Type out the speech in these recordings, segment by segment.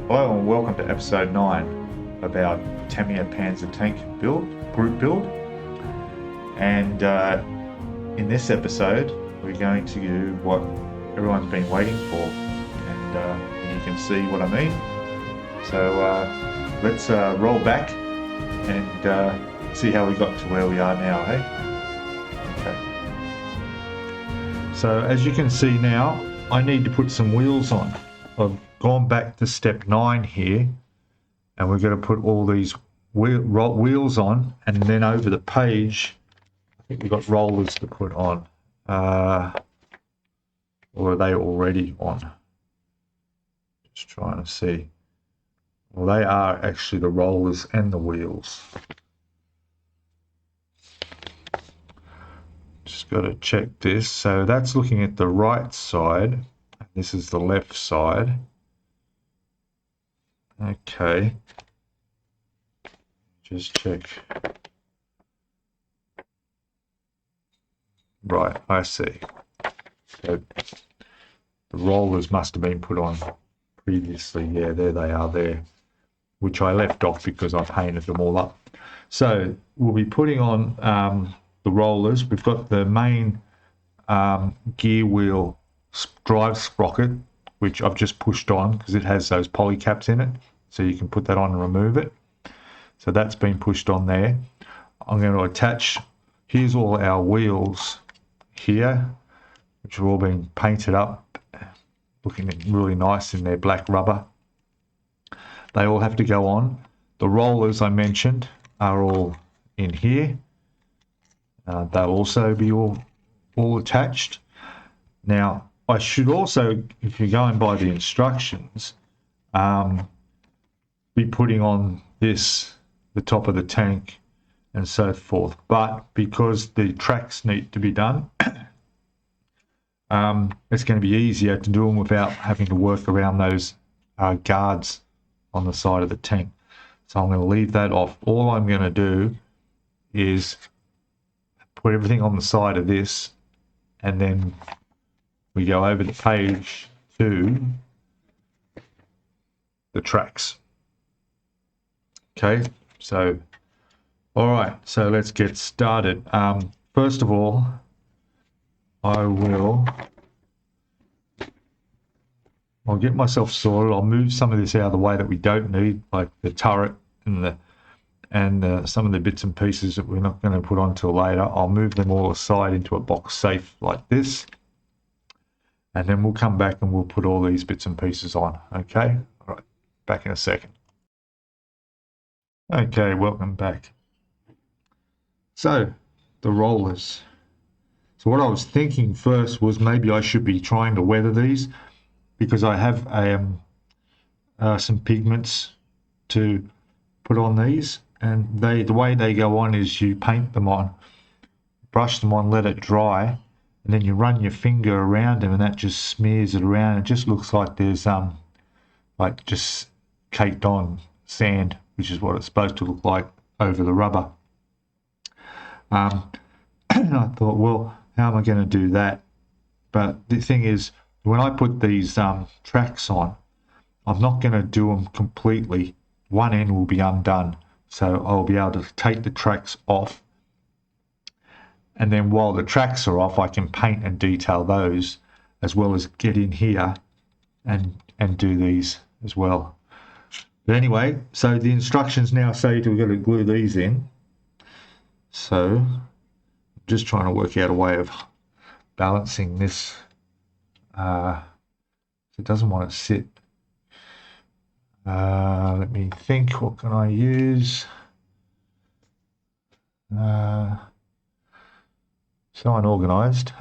Hello and welcome to episode 9 of our Tamiya Panzer tank group build. And in this episode, we're going to do what everyone's been waiting for, and you can see what I mean. So let's roll back and see how we got to where we are now, hey? Okay. So as you can see now, I need to put some wheels on. I've gone back to step 9 here, and we're going to put all these wheels on, and then over the page I think we've got rollers to put on, or are they already on? Just trying to see. Well, they are actually the rollers and the wheels. Just got to check this. So that's looking at the right side. This is the left side. Okay. Just check. Right, I see. So the rollers must have been put on previously. Yeah, there they are there, which I left off because I painted them all up. So we'll be putting on the rollers. We've got the main gear wheel drive sprocket, which I've just pushed on because it has those poly caps in it, so you can put that on and remove it. So that's been pushed on there. I'm going to attach, here's all our wheels here, which have all been painted up, looking really nice in their black rubber. They all have to go on. The rollers I mentioned are all in here. They'll also be all attached. Now I should also, if you're going by the instructions, be putting on this, the top of the tank and so forth. But because the tracks need to be done, it's going to be easier to do them without having to work around those guards on the side of the tank. So I'm going to leave that off. All I'm going to do is put everything on the side of this, and then we go over the page to the tracks. Okay, so all right, so let's get started. First of all, I'll get myself sorted. I'll move some of this out of the way that we don't need, like the turret and some of the bits and pieces that we're not going to put on till later. I'll move them all aside into a box safe like this. And then we'll come back and we'll put all these bits and pieces on, okay? All right, back in a second. Okay, welcome back. So, the rollers. So what I was thinking first was maybe I should be trying to weather these, because I have some pigments to put on these, and the way they go on is you paint them on, brush them on, let it dry, and then you run your finger around them, and that just smears it around. It just looks like there's like just caked on sand, which is what it's supposed to look like over the rubber. I thought, well, how am I going to do that? But the thing is, when I put these tracks on, I'm not going to do them completely. One end will be undone, so I'll be able to take the tracks off. And then while the tracks are off, I can paint and detail those, as well as get in here and do these as well. But anyway, so the instructions now say we've got to glue these in. So I'm just trying to work out a way of balancing this. It doesn't want to sit. Let me think, what can I use? So unorganized.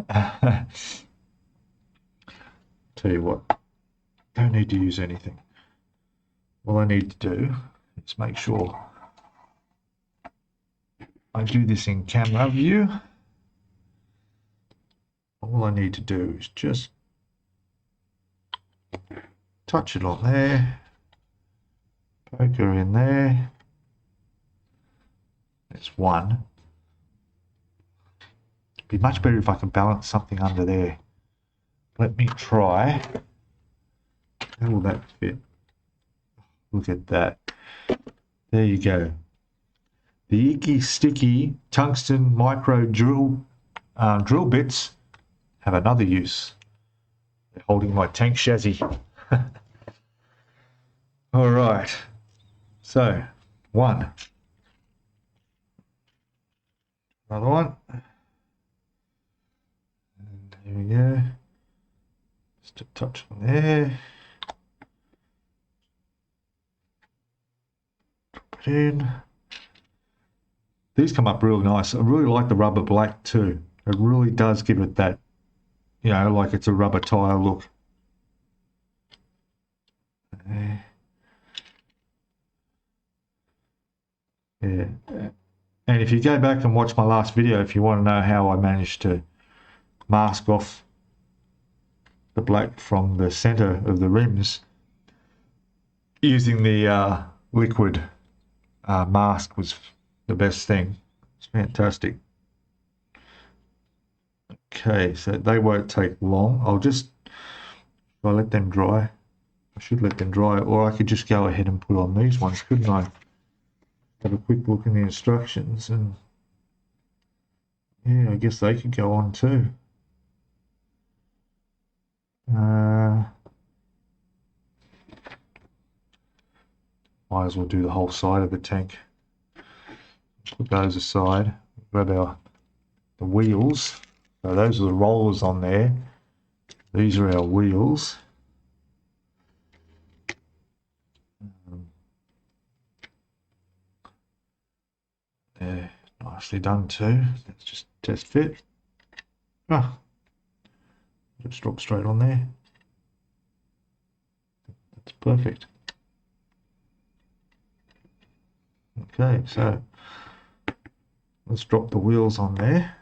Tell you what, don't need to use anything. All I need to do is make sure I do this in camera view. All I need to do is just touch it on there, poke her in there. That's one. It'd be much better if I could balance something under there. Let me try. How will that fit? Look at that. There you go. The icky, sticky tungsten micro drill bits have another use. They're holding my tank chassis. All right. So, one. Another one. And here we go. Just a touch on there. Drop it in. These come up real nice. I really like the rubber black too. It really does give it that, you know, like it's a rubber tire look. Yeah. And if you go back and watch my last video, if you want to know how I managed to mask off the black from the center of the rims using the liquid mask was the best thing. It's fantastic. Okay, so they won't take long. I'll let them dry. I should let them dry, or I could just go ahead and put on these ones, couldn't I? Have a quick look in the instructions, and yeah, I guess they could go on too. Might as well do the whole side of the tank. Put those aside. Grab the wheels. So those are the rollers on there. These are our wheels. They're nicely done too. Let's just test fit. Just drop straight on there. That's perfect. Okay, so let's drop the wheels on there.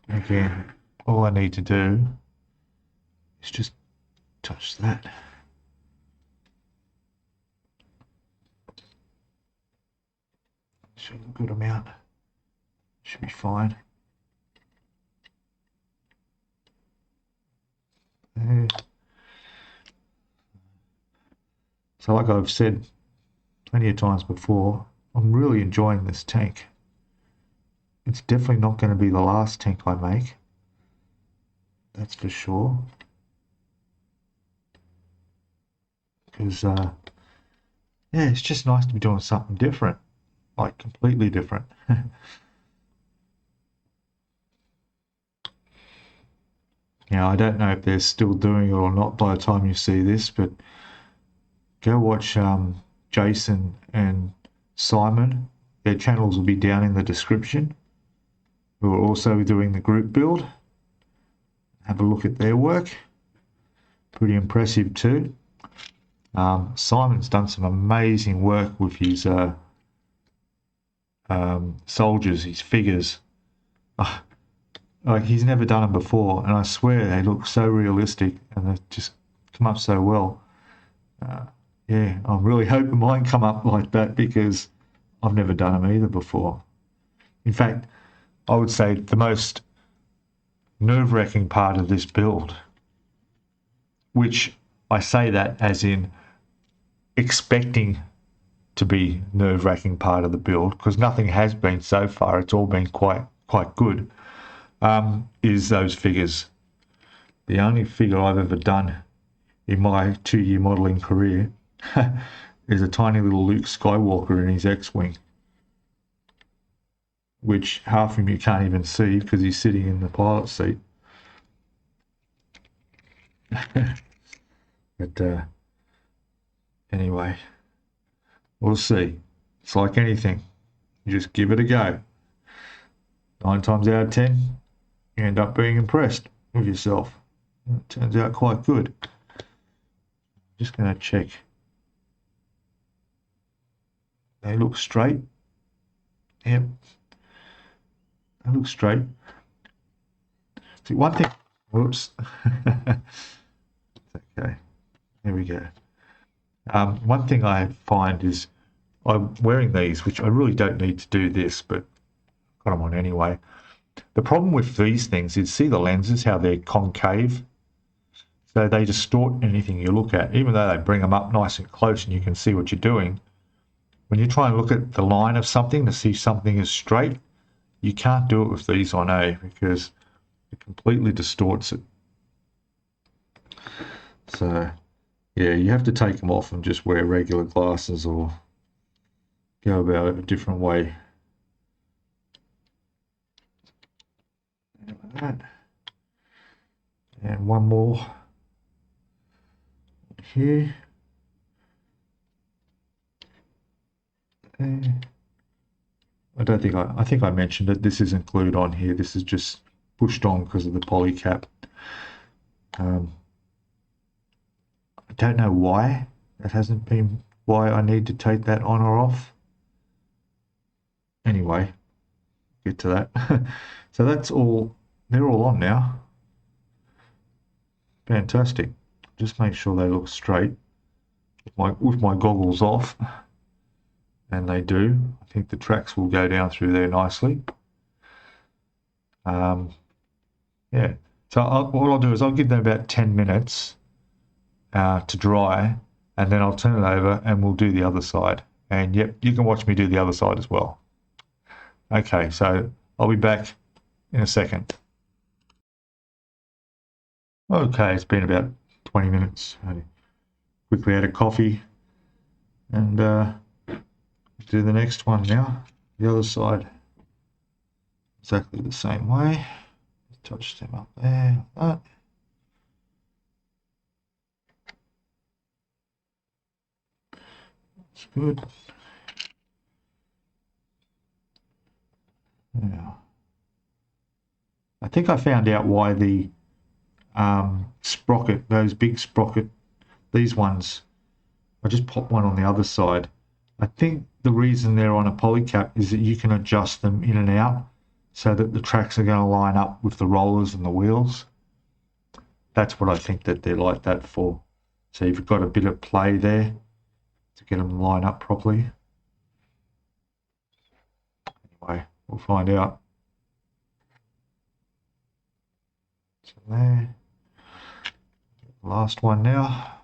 Again, all I need to do is just touch that. Should a good amount. Should be fine. There. So like I've said plenty of times before, I'm really enjoying this tank. It's definitely not going to be the last tank I make. That's for sure. Because, yeah, it's just nice to be doing something different. Like, completely different. Now, I don't know if they're still doing it or not by the time you see this, but go watch Jason and Simon. Their channels will be down in the description. Who are also doing the group build. Have a look at their work. Pretty impressive too. Simon's done some amazing work with his soldiers, his figures. Like he's never done them before, and I swear they look so realistic and they just come up so well. Yeah, I'm really hoping mine come up like that because I've never done them either before. In fact, I would say the most nerve-wracking part of this build, which I say that as in expecting to be nerve-wracking part of the build, because nothing has been so far, it's all been quite good, is those figures. The only figure I've ever done in my 2-year modelling career is a tiny little Luke Skywalker in his X-Wing, which half of him you can't even see because he's sitting in the pilot seat. But anyway, we'll see. It's like anything. You just give it a go. 9 times out of 10, you end up being impressed with yourself. It turns out quite good. Just going to check. They look straight. Yep. They look straight. See, one thing... Whoops. Okay. There we go. One thing I find is I'm wearing these, which I really don't need to do this, but I've got them on anyway. The problem with these things is, see the lenses, how they're concave? So they distort anything you look at, even though they bring them up nice and close and you can see what you're doing. When you try and look at the line of something to see something is straight, you can't do it with these on A because it completely distorts it. So yeah, you have to take them off and just wear regular glasses or go about it a different way. Like that. And one more here. I don't think I think I mentioned it. This isn't glued on here. This is just pushed on because of the poly cap. I don't know why that hasn't been, why I need to take that on or off. Anyway, get to that. So that's all, they're all on now. Fantastic. Just make sure they look straight with my goggles off. And they do. I think the tracks will go down through there nicely. Yeah. So what I'll do is I'll give them about 10 minutes to dry, and then I'll turn it over and we'll do the other side. And yep, you can watch me do the other side as well. Okay, so I'll be back in a second. Okay, it's been about 20 minutes. I quickly had a coffee and do the next one now. The other side, exactly the same way. Touch them up there, like that. That's good. Now, I think I found out why the sprocket, those big sprocket, these ones, I just pop one on the other side. I think the reason they're on a poly cap is that you can adjust them in and out so that the tracks are going to line up with the rollers and the wheels. That's what I think that they're like that for. So you've got a bit of play there to get them to line up properly. Anyway, we'll find out. So there. Last one now.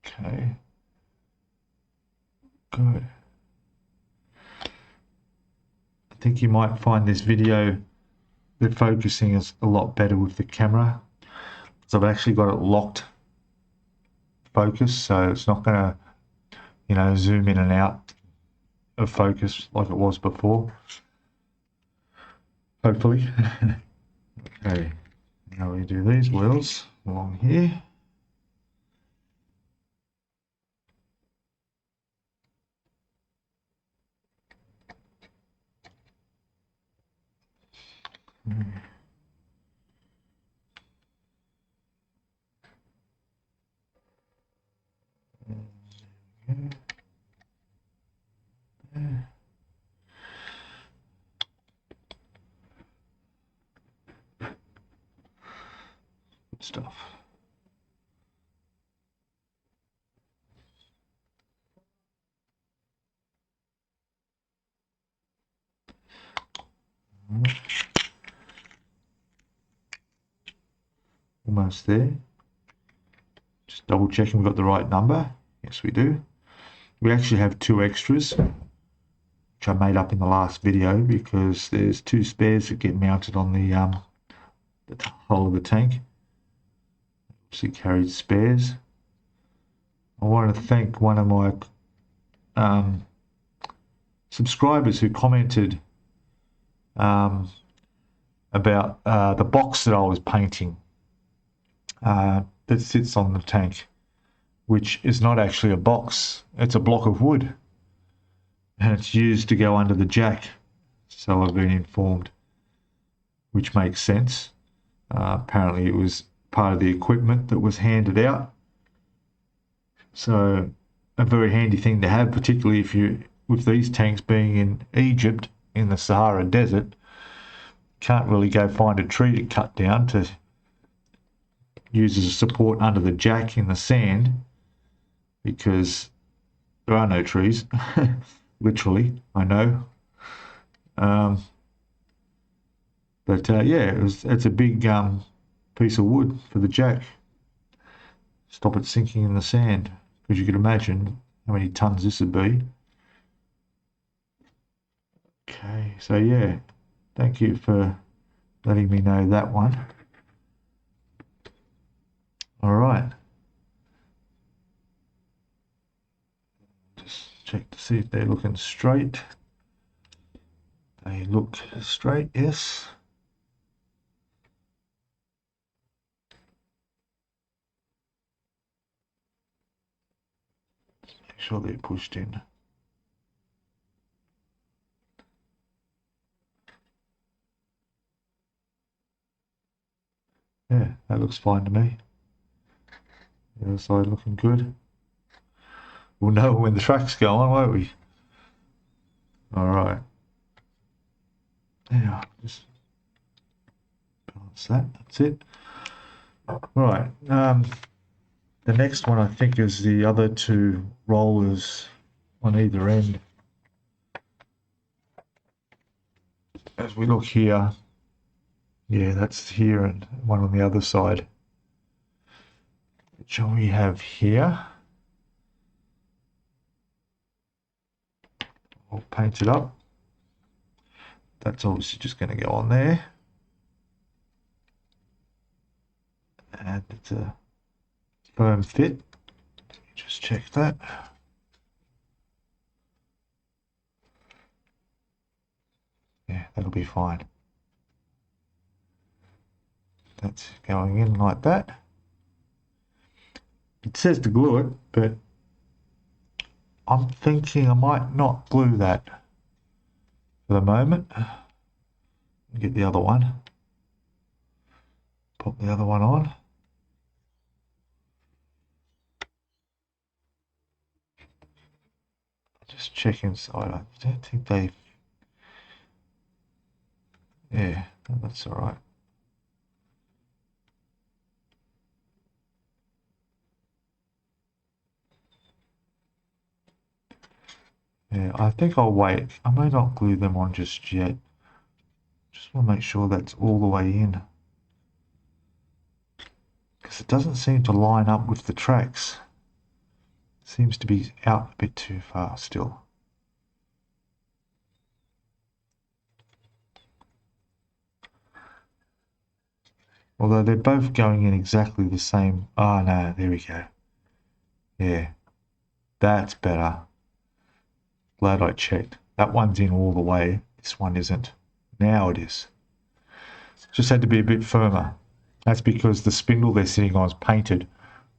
Okay. Good. I think you might find this video, the focusing is a lot better with the camera. So I've actually got it locked focus, so it's not going to, you know, zoom in and out of focus like it was before. Hopefully. Okay, now we do these wheels along here. Good stuff. Almost there. Just double checking we've got the right number. Yes, we do. We actually have 2 extras, which I made up in the last video because there's 2 spares that get mounted on the hull of the tank. Obviously carried spares. I want to thank one of my subscribers who commented about the box that I was painting that sits on the tank, which is not actually a box, it's a block of wood, and it's used to go under the jack, so I've been informed, which makes sense. Apparently it was part of the equipment that was handed out, so a very handy thing to have, particularly if you, with these tanks being in Egypt in the Sahara Desert, can't really go find a tree to cut down to use as a support under the jack in the sand, because there are no trees. Literally, I know, But yeah, it's a big piece of wood for the jack. Stop it sinking in the sand, because you can imagine how many tons this would be. Okay, so yeah, thank you for letting me know that one. All right. Just check to see if they're looking straight. They look straight, yes. Make sure they're pushed in. Yeah, that looks fine to me. The other side looking good. We'll know when the track's going, won't we? All right. Yeah, just balance that. That's it. Right. The next one I think is the other two rollers on either end. As we look here, yeah, that's here and one on the other side. Which we have here. I'll paint it up. That's obviously just going to go on there. And it's a firm fit. Just check that. Yeah, that'll be fine. That's going in like that. It says to glue it, but I'm thinking I might not glue that for the moment. Get the other one. Pop the other one on. Just check inside. I don't think they... Yeah, that's all right. Yeah, I think I'll wait. I may not glue them on just yet. Just want to make sure that's all the way in. Because it doesn't seem to line up with the tracks. It seems to be out a bit too far still. Although they're both going in exactly the same... Oh no, there we go. Yeah, that's better. Glad I checked. That one's in all the way. This one isn't. Now it is. Just had to be a bit firmer. That's because the spindle they're sitting on is painted,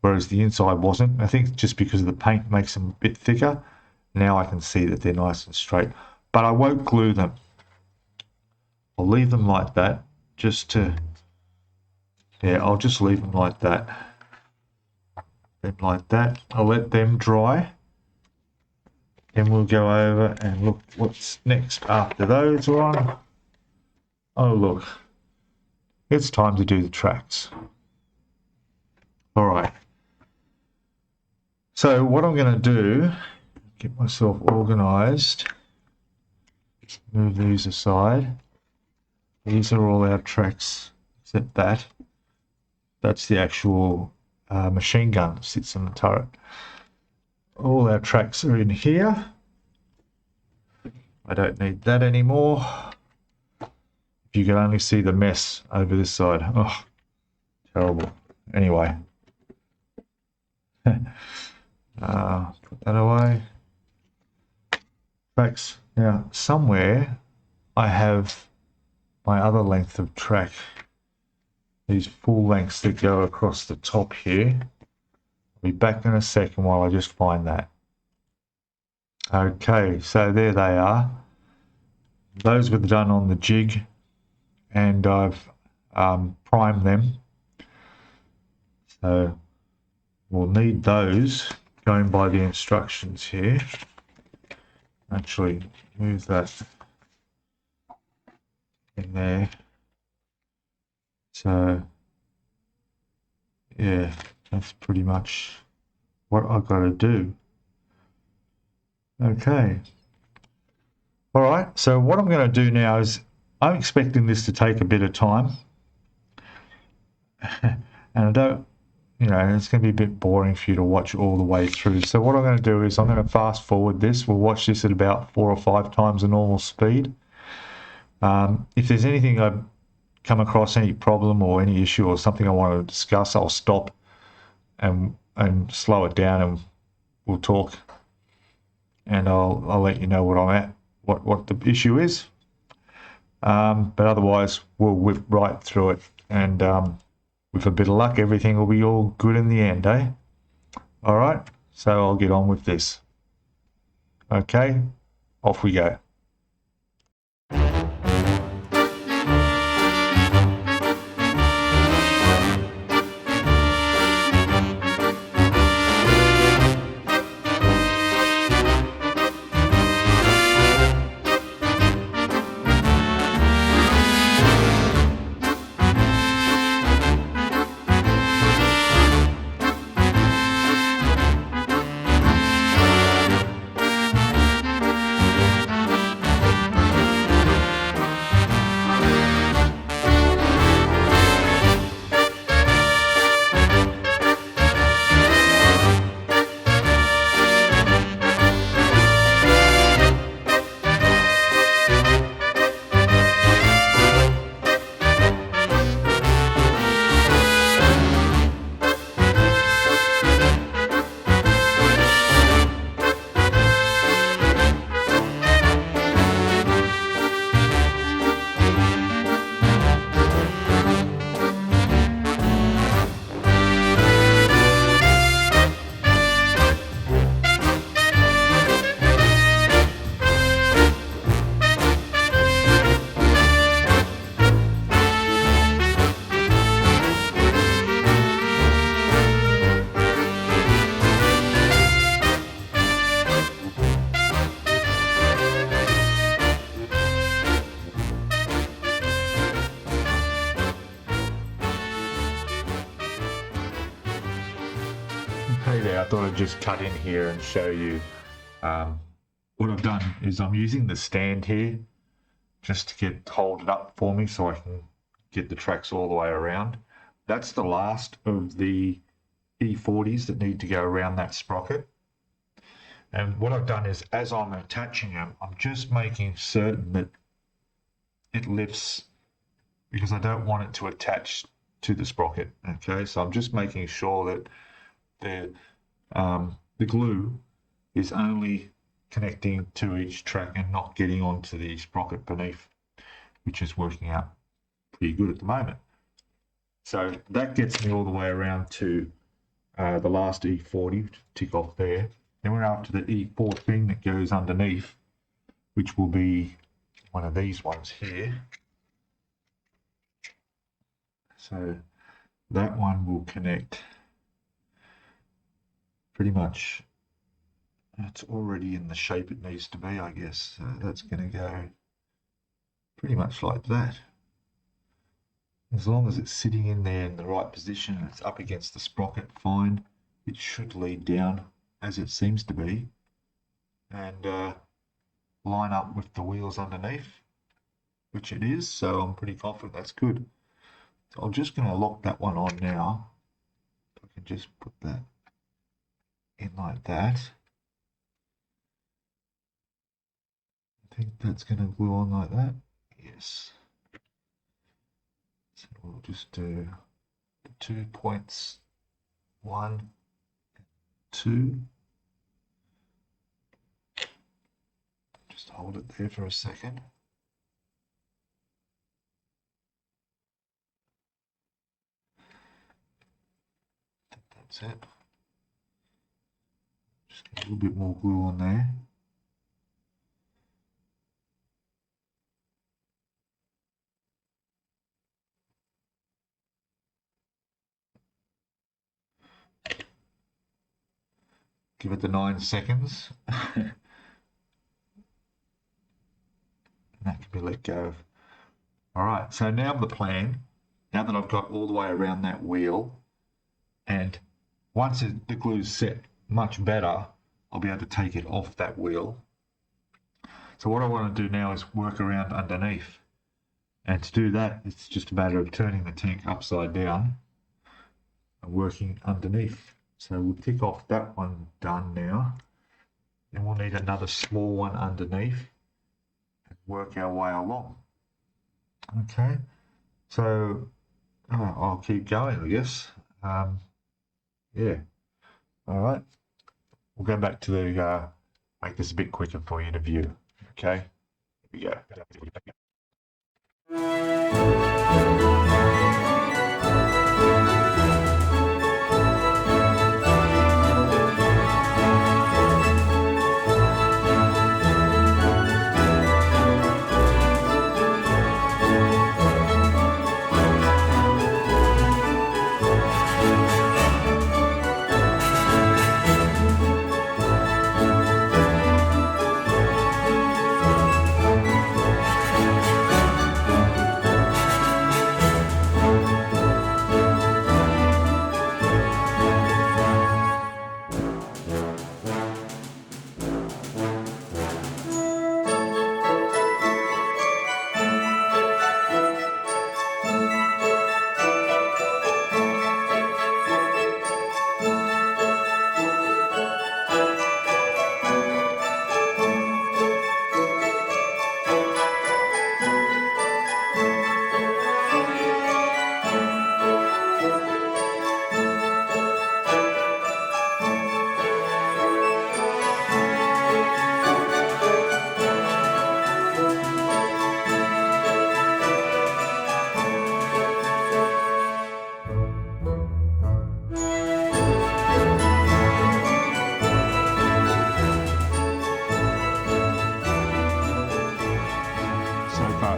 whereas the inside wasn't. I think just because of the paint makes them a bit thicker. Now I can see that they're nice and straight. But I won't glue them. I'll leave them like that, just to... Yeah, I'll just leave them like that. Them like that. I'll let them dry. Then we'll go over and look what's next after those are on. Oh look, it's time to do the tracks. All right. So what I'm going to do, get myself organized, move these aside. These are all our tracks, except that. That's the actual machine gun that sits on the turret. All our tracks are in here. I don't need that anymore. If you can only see the mess over this side. Oh, terrible. Anyway. Put that away. Tracks. Now, somewhere I have my other length of track. These full lengths that go across the top here. I'll be back in a second while I just find that. Okay, so there they are. Those were done on the jig, and I've primed them. So we'll need those going by the instructions here. Actually, move that in there. So yeah, that's pretty much what I've got to do. Okay. All right, so what I'm going to do now is I'm expecting this to take a bit of time. And I don't, it's going to be a bit boring for you to watch all the way through. So what I'm going to do is I'm going to fast forward this. We'll watch this at about 4 or 5 times the normal speed. If there's anything I come across, any problem or any issue or something I want to discuss, I'll stop and slow it down, and we'll talk. And I'll let you know what I'm at, what the issue is. But otherwise, we'll whip right through it, and with a bit of luck, everything will be all good in the end, eh? All right, so I'll get on with this. Okay, off we go. Hey there, I thought I'd just cut in here and show you what I've done is I'm using the stand here just to hold it up for me so I can get the tracks all the way around. That's the last of the E40s that need to go around that sprocket. And what I've done is, as I'm attaching them, I'm just making certain that it lifts, because I don't want it to attach to the sprocket. Okay, so I'm just making sure that the glue is only connecting to each track and not getting onto the sprocket beneath, which is working out pretty good at the moment. So that gets me all the way around to the last E40 to tick off there. Then we're up to the E14 that goes underneath, which will be one of these ones here. So that one will connect pretty much, it's already in the shape it needs to be, I guess. So that's going to go pretty much like that. As long as it's sitting in there in the right position and it's up against the sprocket, fine. It should lead down as it seems to be and line up with the wheels underneath, which it is, so I'm pretty confident that's good. So I'm just going to lock that one on now. If I can just put that in like that. I think that's going to glue on like that. Yes. So we'll just do the 2 points, 1 and 2. Just hold it there for a second. I think that's it. Just get a little bit more glue on there. Give it the 9 seconds. And that can be let go. All right, so now the plan, now that I've got all the way around that wheel, and once the glue's set much better, I'll be able to take it off that wheel. So what I want to do now is work around underneath. And to do that, it's just a matter of turning the tank upside down and working underneath. So we'll tick off that one done now. Then we'll need another small one underneath and work our way along. Okay, so I'll keep going, I guess. Yeah, all right. We'll go back to the, make this a bit quicker for you to view. Okay, here we go.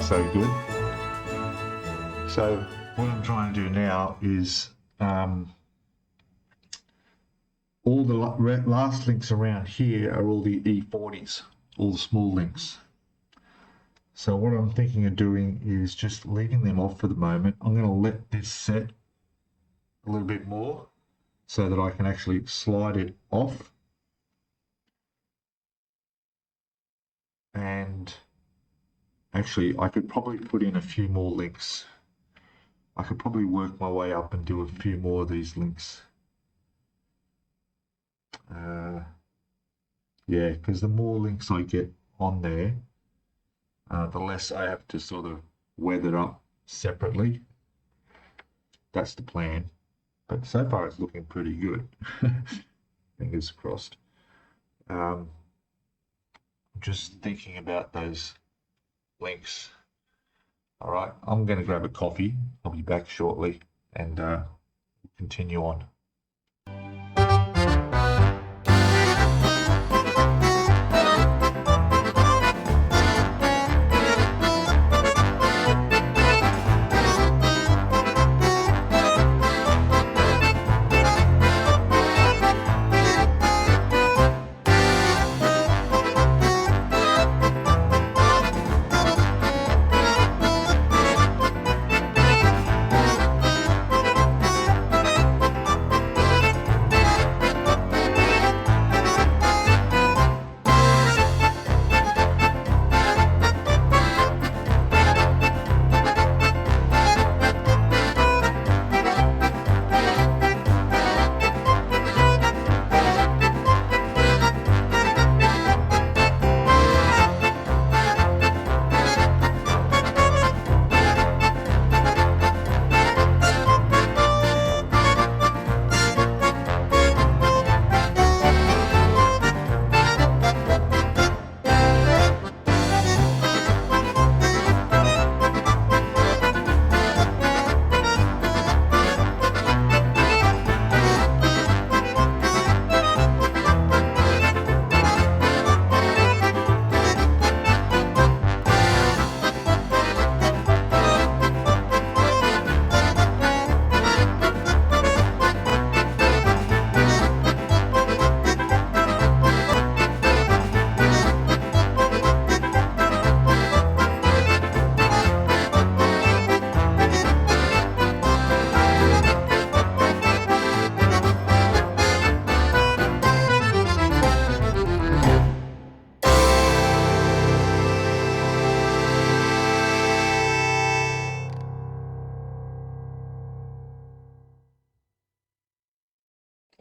So good. So what I'm trying to do now is all the last links around here are all the E40s, all the small links. So what I'm thinking of doing is just leaving them off for the moment. I'm going to let this set a little bit more so that I can actually slide it off. And actually, I could probably put in a few more links. I could probably work my way up and do a few more of these links. Yeah, because the more links I get on there, the less I have to sort of weather up separately. That's the plan. But so far it's looking pretty good. Fingers crossed. I'm just thinking about those links. All right, I'm going to grab a coffee. I'll be back shortly and continue on.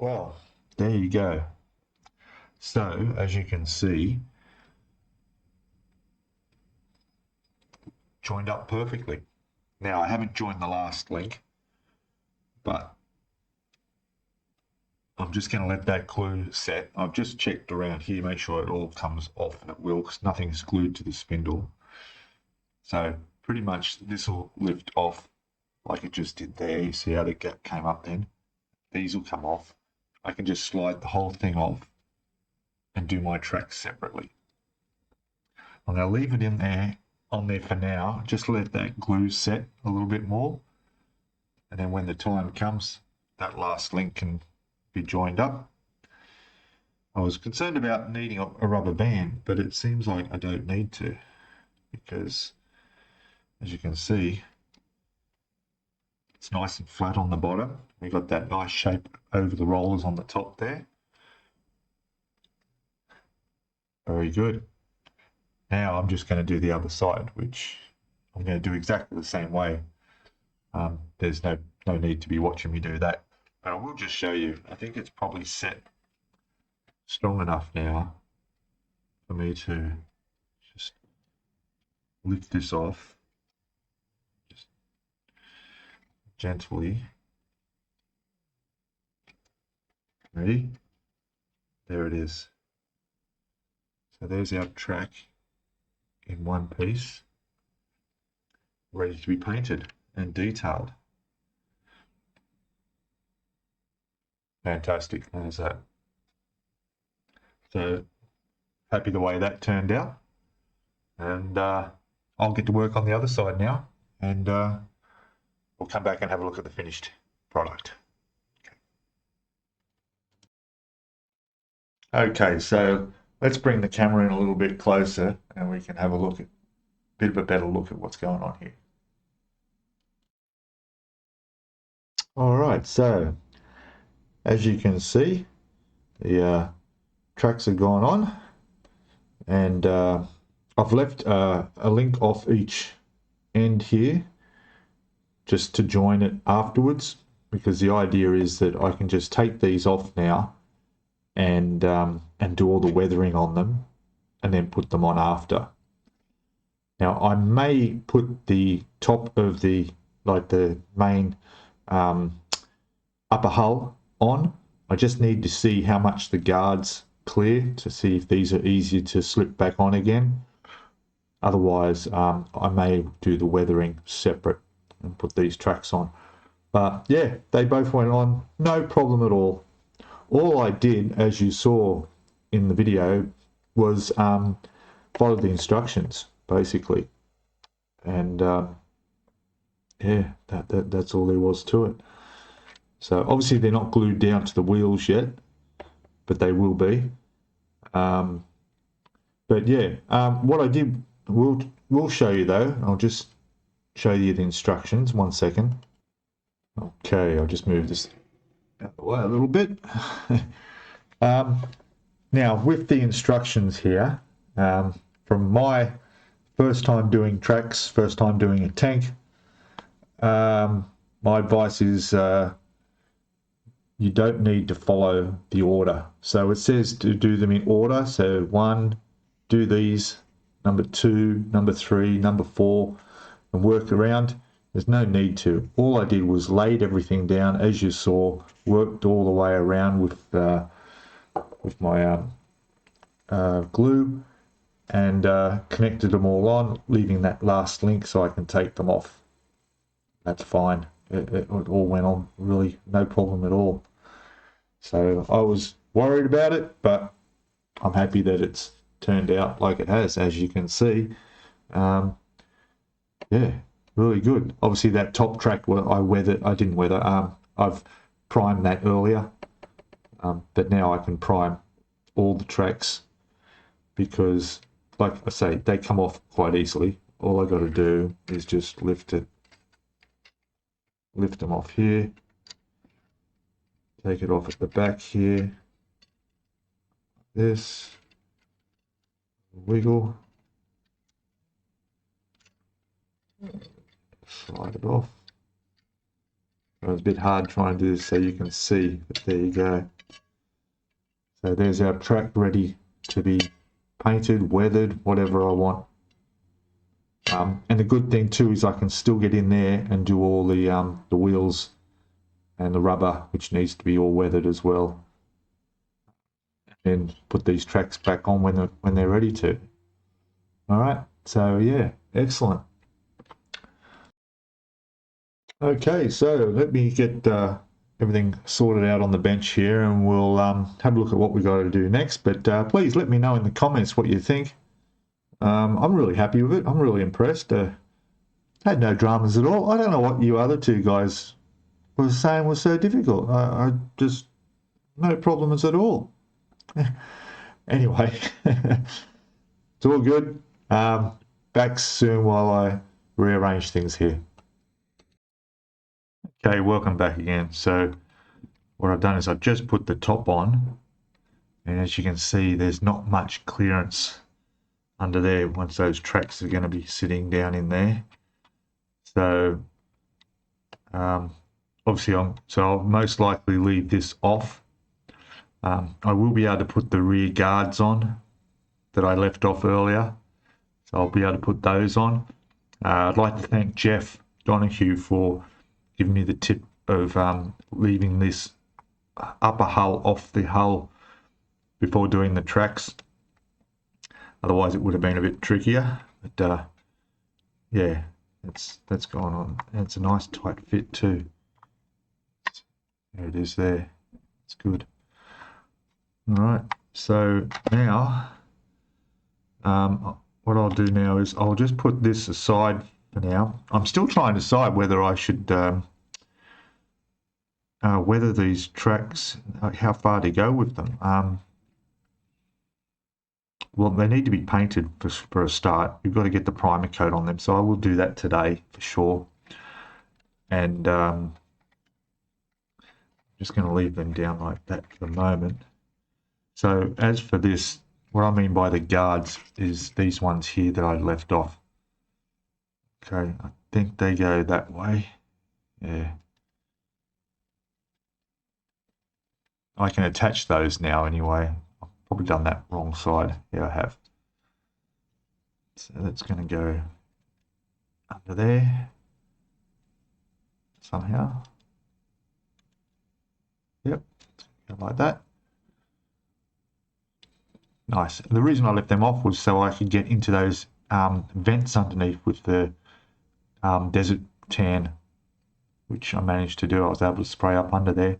Well, there you go. So, as you can see, joined up perfectly. Now, I haven't joined the last link, but I'm just going to let that glue set. I've just checked around here, make sure it all comes off, and it will, because nothing's glued to the spindle. So pretty much this will lift off like it just did there. You see how the gap came up then? These will come off. I can just slide the whole thing off and do my tracks separately. I'm going to leave it in there, on there for now. Just let that glue set a little bit more. And then when the time comes, that last link can be joined up. I was concerned about needing a rubber band, but it seems like I don't need to, because as you can see, it's nice and flat on the bottom. We've got that nice shape over the rollers on the top there. Very good. Now I'm just going to do the other side, which I'm going to do exactly the same way. There's no need to be watching me do that. But I will just show you. I think it's probably set strong enough now for me to just lift this off. Just gently. Ready? There it is. So there's our track in one piece, ready to be painted and detailed. Fantastic, there's that. So happy the way that turned out, and I'll get to work on the other side now, and we'll come back and have a look at the finished product. Okay, so let's bring the camera in a little bit closer and we can have a look at bit of a better look at what's going on here. All right, so as you can see, the tracks have gone on, and I've left a link off each end here just to join it afterwards, because the idea is that I can just take these off now and do all the weathering on them and then put them on after. Now I may put the top of the main upper hull on. I just need to see how much the guards clear to see if these are easier to slip back on again. Otherwise I may do the weathering separate and put these tracks on. But yeah, they both went on, no problem at all. All I did, as you saw in the video, was follow the instructions basically, and yeah, that's all there was to it. So obviously they're not glued down to the wheels yet, but they will be. But yeah, what I did, we'll show you though. I'll just show you the instructions. 1 second. Okay, I'll just move this out the way a little bit. Now with the instructions here, from my first time doing tracks, first time doing a tank, my advice is you don't need to follow the order. So it says to do them in order. So 1, do these, number 2, number 3, number 4, and work around. There's no need to. All I did was laid everything down as you saw, worked all the way around with my glue, and connected them all on, leaving that last link so I can take them off. That's fine. It all went on really no problem at all. So I was worried about it, but I'm happy that it's turned out like it has, as you can see. Yeah, really good. Obviously that top track, I didn't weather. I've primed that earlier, but now I can prime all the tracks, because like I say, they come off quite easily. All I got to do is just lift them off here, take it off at the back here, this, wiggle, slide it off. It was a bit hard trying to do this so you can see, but there you go. So there's our track ready to be painted, weathered, whatever I want. And the good thing too is I can still get in there and do all the wheels and the rubber, which needs to be all weathered as well, and put these tracks back on when they're ready to. All right, so yeah, excellent. Okay, so let me get everything sorted out on the bench here, and we'll have a look at what we got to do next. But please let me know in the comments what you think. I'm really happy with it. I'm really impressed. Had no dramas at all. I don't know what you other two guys were saying was so difficult. I just, no problems at all. Anyway, it's all good. Back soon while I rearrange things here. Okay, welcome back again. So what I've done is I've just put the top on, and as you can see, there's not much clearance under there once those tracks are going to be sitting down in there. So obviously I'll most likely leave this off. I will be able to put the rear guards on that I left off earlier, so I'll be able to put those on. I'd like to thank Jeff Donahue for giving me the tip of leaving this upper hull off the hull before doing the tracks. Otherwise it would have been a bit trickier, but yeah, that's gone on, and it's a nice tight fit too. There it is there. It's good. All right, so now what I'll do now is I'll just put this aside for now. I'm still trying to decide whether I should weather these tracks, how far to go with them. Well, they need to be painted for a start. You've got to get the primer coat on them, so I will do that today for sure. And just going to leave them down like that for the moment. So as for this, what I mean by the guards is these ones here that I left off. Okay, I think they go that way. Yeah. I can attach those now anyway. Probably done that wrong side. Yeah, I have. So that's going to go under there somehow. Yep, go like that. Nice. The reason I left them off was so I could get into those vents underneath with the desert tan, which I managed to do. I was able to spray up under there.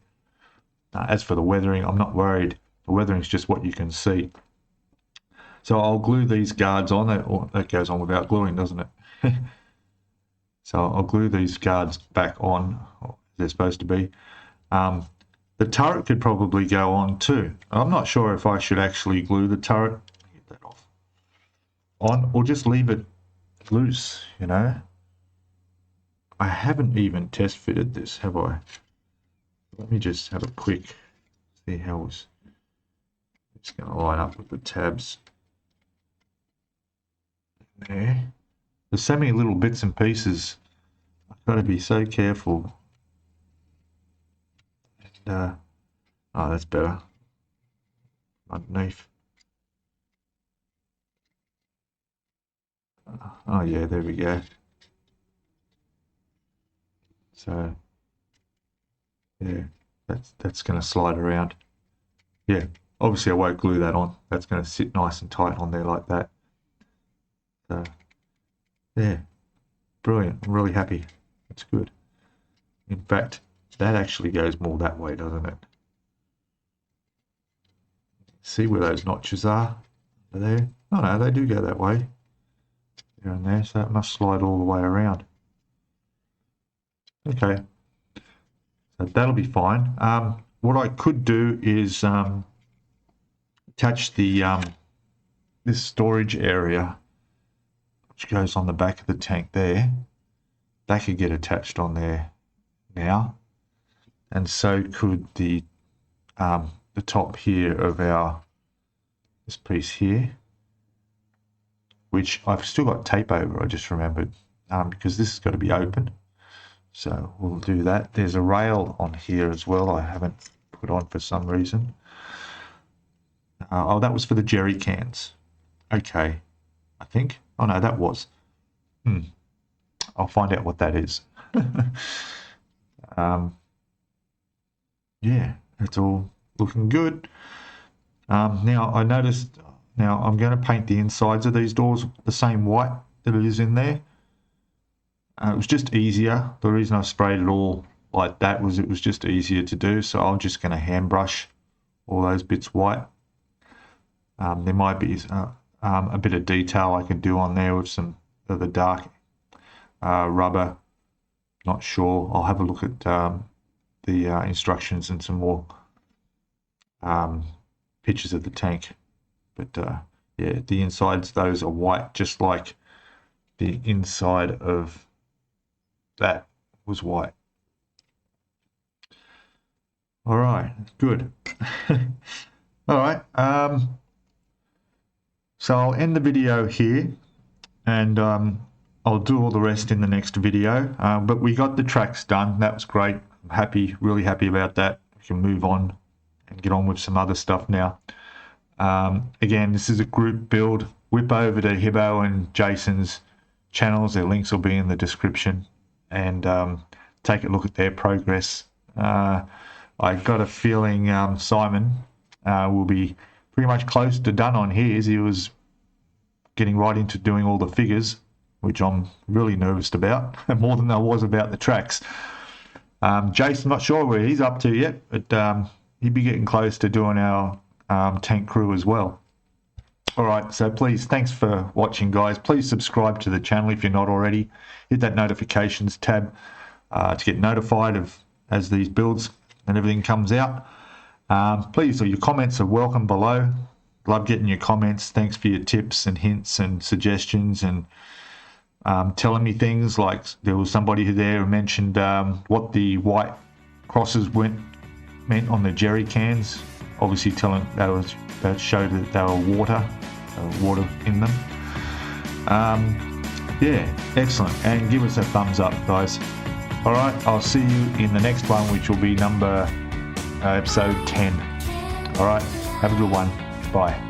As for the weathering, I'm not worried. The weathering is just what you can see. So I'll glue these guards on. That goes on without gluing, doesn't it? So I'll glue these guards back on, as they're supposed to be. The turret could probably go on too. I'm not sure if I should actually glue the turret. Get that off. On, or just leave it loose, you know. I haven't even test fitted this, have I? Let me just have a quick see how it's going to line up with the tabs there. There's so many little bits and pieces. I've got to be so careful. And, oh, that's better. Underneath. Oh yeah, there we go. So yeah, that's going to slide around. Yeah, obviously I won't glue that on. That's going to sit nice and tight on there like that. So yeah, brilliant. I'm really happy. That's good. In fact, that actually goes more that way, doesn't it? See where those notches are? Are there? Oh no, they do go that way. There and there, so it must slide all the way around. Okay, so that'll be fine. What I could do is attach the this storage area, which goes on the back of the tank there. That could get attached on there now, and so could the top here of this piece here, which I've still got tape over. I just remembered because this has got to be open. So we'll do that. There's a rail on here as well I haven't put on for some reason. Oh, that was for the jerry cans. Okay, I think. Oh no, that was. I'll find out what that is. Yeah, it's all looking good. Now I noticed. Now I'm going to paint the insides of these doors the same white that it is in there. It was just easier. The reason I sprayed it all like that was it was just easier to do. So I'm just going to hand brush all those bits white. There might be a bit of detail I can do on there with some of the dark rubber. Not sure. I'll have a look at the instructions and some more pictures of the tank. But yeah, the insides, those are white, just like the inside of that was white. All right, good. All right, so I'll end the video here, and I'll do all the rest in the next video. But we got the tracks done. That was great. I'm happy, really happy about that. We can move on and get on with some other stuff now. Again, this is a group build. Whip over to Hibbo and Jason's channels. Their links will be in the description, and take a look at their progress. I got a feeling Simon will be pretty much close to done on his. He was getting right into doing all the figures, which I'm really nervous about, more than I was about the tracks. Jason, not sure where he's up to yet, but he'd be getting close to doing our tank crew as well. All right, so please, thanks for watching, guys. Please subscribe to the channel if you're not already. Hit that notifications tab to get notified of as these builds and everything comes out. Please, your comments are welcome below. Love getting your comments. Thanks for your tips and hints and suggestions, and telling me things like there was somebody who mentioned what the white crosses meant on the jerry cans. Obviously telling that showed that they were water in them. Yeah, excellent. And give us a thumbs up, guys. All right, I'll see you in the next one, which will be episode 10. All right, have a good one. Bye.